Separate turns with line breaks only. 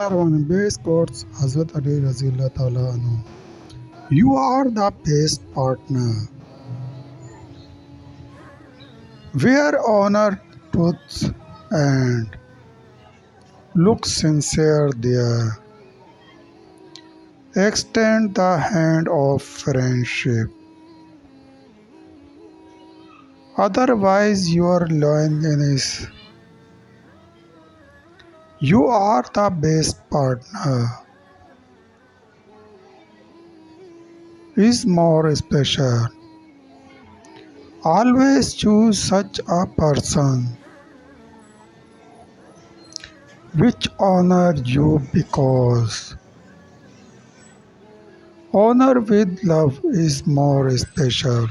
are on base quotes Hazrat Al RA. You are the best partner. Wear honor, truth, and look sincere there. Extend the hand of friendship. Otherwise, your loneliness. You are the best partner. Is more special. Always choose such a person which honor you because honor with love is more special.